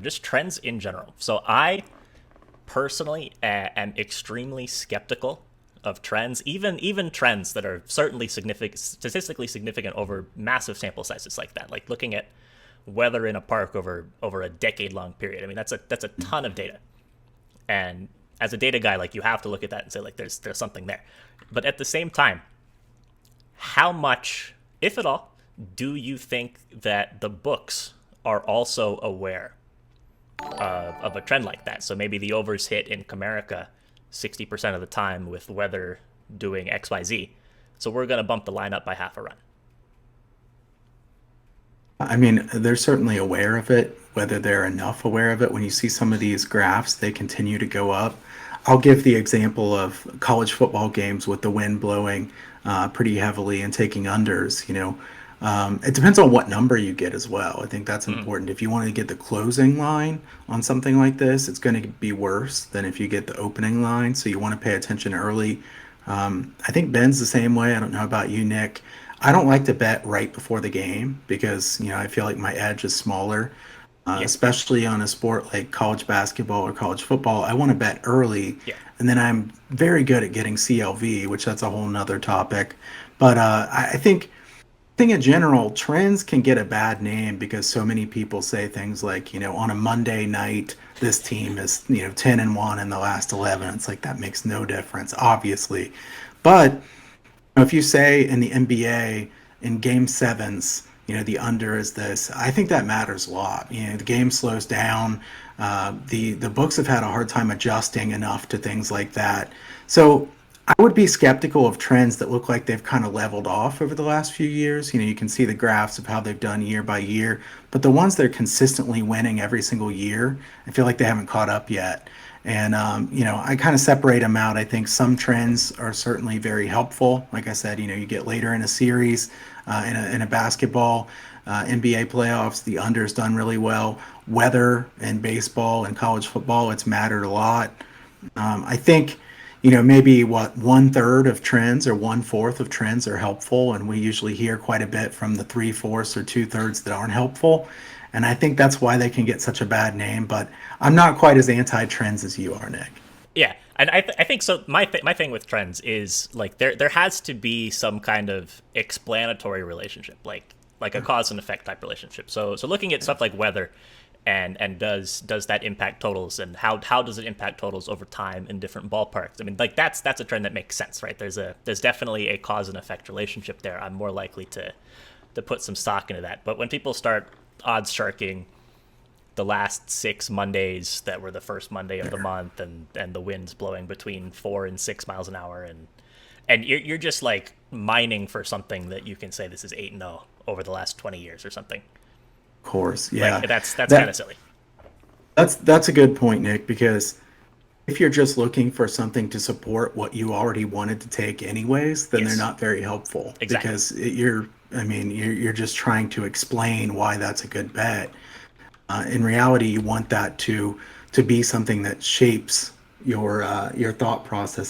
just trends in general. So I personally am extremely skeptical of trends, even trends that are certainly significant, statistically significant over massive sample sizes like that. Like looking at weather in a park over a decade long period. I mean, that's a ton of data, and as a data guy, like you have to look at that and say like there's something there. But at the same time, how much, if at all, do you think that the books are also aware of a trend like that? So maybe the overs hit in Comerica 60% of the time with weather doing XYZ. So we're going to bump the line up by half a run. I mean, they're certainly aware of it. Whether they're enough aware of it, when you see some of these graphs, they continue to go up. I'll give the example of college football games with the wind blowing pretty heavily and taking unders. It depends on what number you get as well. I think that's Mm-hmm. important. If you want to get the closing line on something like this, it's going to be worse than if you get the opening line. So you want to pay attention early. I think Ben's the same way. I don't know about you, Nick. I don't like to bet right before the game because I feel like my edge is smaller, Yeah, especially on a sport like college basketball or college football. I want to bet early, yeah, and then I'm very good at getting CLV, which that's a whole nother topic. But I think in general, trends can get a bad name because so many people say things like, on a Monday night, this team is, 10-1 in the last 11. It's like that makes no difference, obviously. But if you say in the NBA in game sevens, the under is this, I think that matters a lot. The game slows down. The books have had a hard time adjusting enough to things like that. So I would be skeptical of trends that look like they've kind of leveled off over the last few years. You can see the graphs of how they've done year by year, but the ones that are consistently winning every single year, I feel like they haven't caught up yet. And I kind of separate them out. I think some trends are certainly very helpful. Like I said, you get later in a series, in a basketball, NBA playoffs, the under's done really well. Weather in baseball and college football, it's mattered a lot. I think, maybe what 1/3 of trends or 1/4 of trends are helpful, and we usually hear quite a bit from the 3/4 or 2/3 that aren't helpful. And I think that's why they can get such a bad name. But I'm not quite as anti-trends as you are, Nick. yeah. And I think so. My thing with trends is like there has to be some kind of explanatory relationship, like a cause and effect type relationship. So looking at stuff like weather, and does that impact totals, and how does it impact totals over time in different ballparks? I mean, like that's a trend that makes sense, right? There's definitely a cause and effect relationship there. I'm more likely to put some stock into that. But when people start odds sharking the last 6 Mondays that were the first Monday of the month, and the winds blowing between 4 and 6 miles an hour, and you're just like mining for something that you can say this is 8-0 over the last 20 years or something. Of course, Like yeah. that's kind of That silly. that's a good point, Nick, because if you're just looking for something to support what you already wanted to take anyways, then they're Yes, not very helpful exactly. because I mean, you're just trying to explain why that's a good bet. In reality, you want that to be something that shapes your thought process